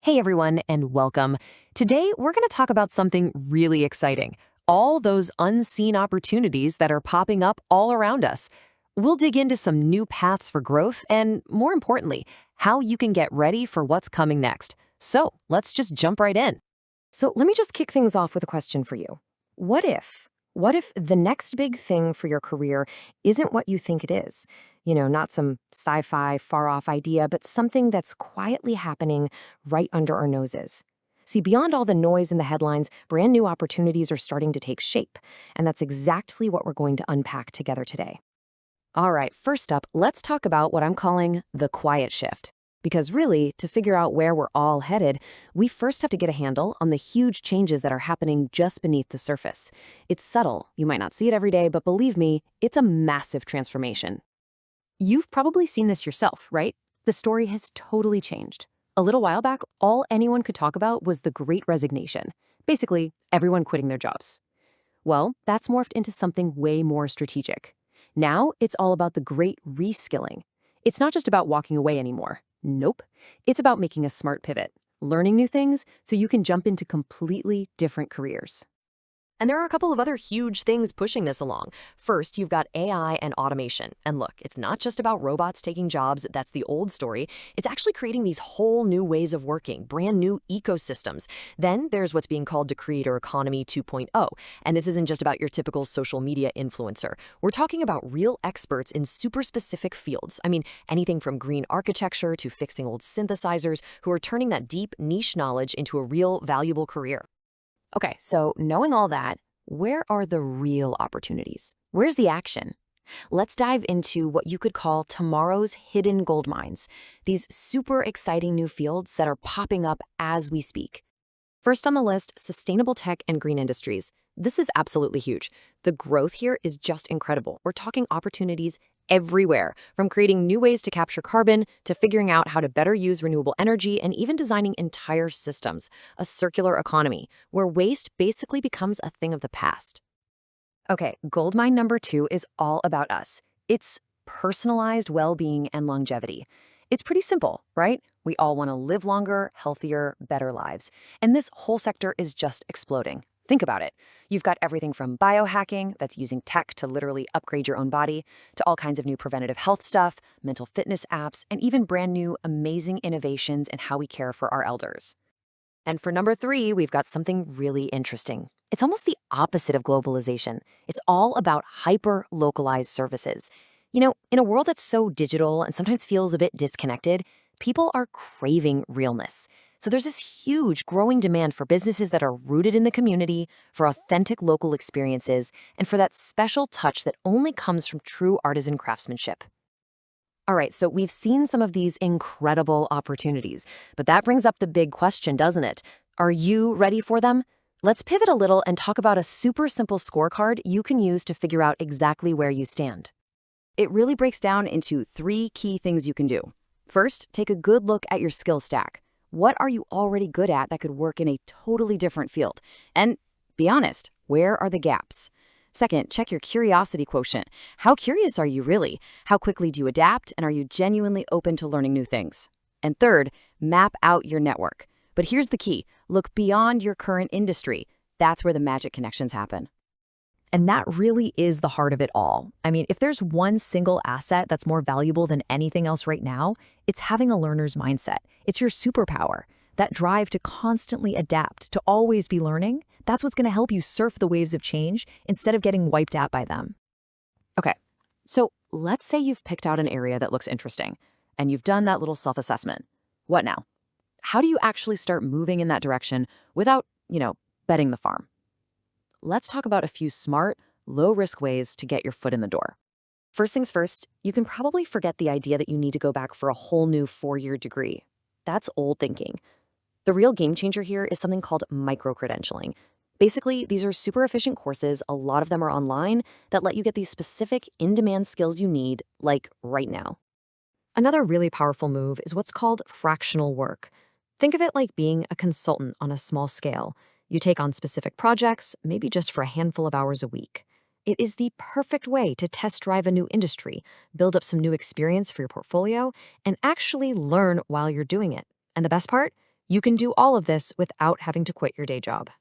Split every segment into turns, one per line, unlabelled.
Hey everyone, and welcome. Today, we're going to talk about something really exciting. All those unseen opportunities that are popping up all around us. We'll dig into some new paths for growth and, more importantly, how you can get ready for what's coming next. So, let's just jump right in.
So let me just kick things off with a question for you. What if? What if the next big thing for your career isn't what you think it is? Not some sci fi, far off idea, but something that's quietly happening right under our noses. See, beyond all the noise in the headlines, brand new opportunities are starting to take shape. And that's exactly what we're going to unpack together today.
All right, first up, let's talk about what I'm calling the quiet shift. Because really, to figure out where we're all headed, we first have to get a handle on the huge changes that are happening just beneath the surface. It's subtle, you might not see it every day, but believe me, it's a massive transformation. You've probably seen this yourself, right? The story has totally changed. A little while back, all anyone could talk about was the Great Resignation. Basically, everyone quitting their jobs. Well, that's morphed into something way more strategic. Now, it's all about the great reskilling. It's not just about walking away anymore. Nope. It's about making a smart pivot, learning new things so you can jump into completely different careers. And there are a couple of other huge things pushing this along. First, you've got AI and automation. And look, it's not just about robots taking jobs, that's the old story. It's actually creating these whole new ways of working, brand new ecosystems. Then there's what's being called the creator economy 2.0. And this isn't just about your typical social media influencer. We're talking about real experts in super specific fields. I mean, anything from green architecture to fixing old synthesizers who are turning that deep niche knowledge into a real valuable career. Okay, so knowing all that, where are the real opportunities? Where's the action? Let's dive into what you could call tomorrow's hidden gold mines, these super exciting new fields that are popping up as we speak. First on the list, sustainable tech and green industries. This is absolutely huge. The growth here is just incredible. We're talking opportunities everywhere, from creating new ways to capture carbon to figuring out how to better use renewable energy and even designing entire systems, a circular economy, where waste basically becomes a thing of the past. Okay, gold mine number 2 is all about us. It's personalized well-being and longevity. It's pretty simple, right? We all want to live longer, healthier, better lives. And this whole sector is just exploding. Think about it. You've got everything from biohacking, that's using tech to literally upgrade your own body, to all kinds of new preventative health stuff, mental fitness apps, and even brand new amazing innovations in how we care for our elders. And for number 3, we've got something really interesting. It's almost the opposite of globalization. It's all about hyper-localized services. In a world that's so digital and sometimes feels a bit disconnected, people are craving realness. So there's this huge growing demand for businesses that are rooted in the community, for authentic local experiences, and for that special touch that only comes from true artisan craftsmanship. All right, so we've seen some of these incredible opportunities, but that brings up the big question, doesn't it? Are you ready for them? Let's pivot a little and talk about a super simple scorecard you can use to figure out exactly where you stand. It really breaks down into 3 key things you can do. First, take a good look at your skill stack. What are you already good at that could work in a totally different field? And be honest, where are the gaps? Second, check your curiosity quotient. How curious are you really? How quickly do you adapt? And are you genuinely open to learning new things? And third, map out your network. But here's the key. Look beyond your current industry. That's where the magic connections happen. And that really is the heart of it all. I mean, if there's one single asset that's more valuable than anything else right now, it's having a learner's mindset. It's your superpower. That drive to constantly adapt, to always be learning, that's what's going to help you surf the waves of change instead of getting wiped out by them. Okay, so let's say you've picked out an area that looks interesting, and you've done that little self-assessment. What now? How do you actually start moving in that direction without, betting the farm? Let's talk about a few smart, low-risk ways to get your foot in the door. First things first, you can probably forget the idea that you need to go back for a whole new 4-year degree. That's old thinking. The real game changer here is something called micro-credentialing. Basically, these are super efficient courses, a lot of them are online, that let you get these specific in-demand skills you need, like right now. Another really powerful move is what's called fractional work. Think of it like being a consultant on a small scale. You take on specific projects, maybe just for a handful of hours a week. It is the perfect way to test drive a new industry, build up some new experience for your portfolio, and actually learn while you're doing it. And the best part?
You can do all of this without having to quit your day job.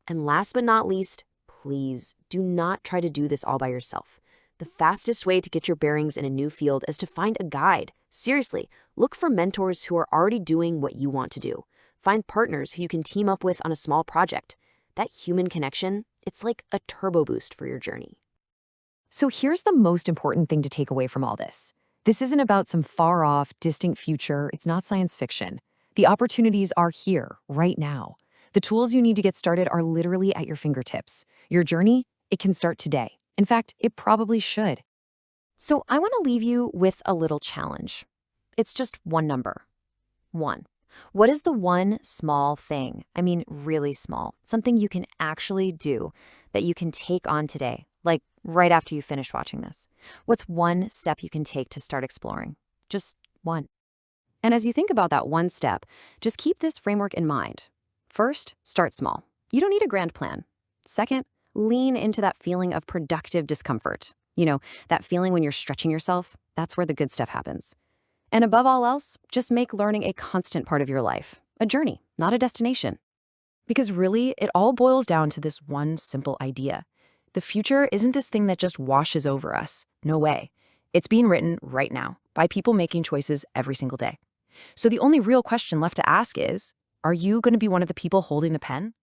And last but not least, please do not try to do this all by yourself. The fastest way to get your bearings in a new field is to find a guide. Seriously, look for mentors who are already doing what you want to do. Find partners who you can team up with on a small project. That human connection, it's like a turbo boost for your journey.
So here's the most important thing to take away from all this. This isn't about some far-off, distant future. It's not science fiction. The opportunities are here, right now. The tools you need to get started are literally at your fingertips. Your journey, it can start today. In fact, it probably should. So I want to leave you with a little challenge. It's just one number. 1. What is the one small thing, I mean really small, something you can actually do that you can take on today, like right after you finish watching this? What's one step you can take to start exploring? Just one. And as you think about that one step, just keep this framework in mind. First, start small. You don't need a grand plan. Second, lean into that feeling of productive discomfort. You know, that feeling when you're stretching yourself, that's where the good stuff happens. And above all else, just make learning a constant part of your life, a journey, not a destination. Because really, it all boils down to this one simple idea. The future isn't this thing that just washes over us. No way. It's being written right now by people making choices every single day. So the only real question left to ask is, are you going to be one of the people holding the pen?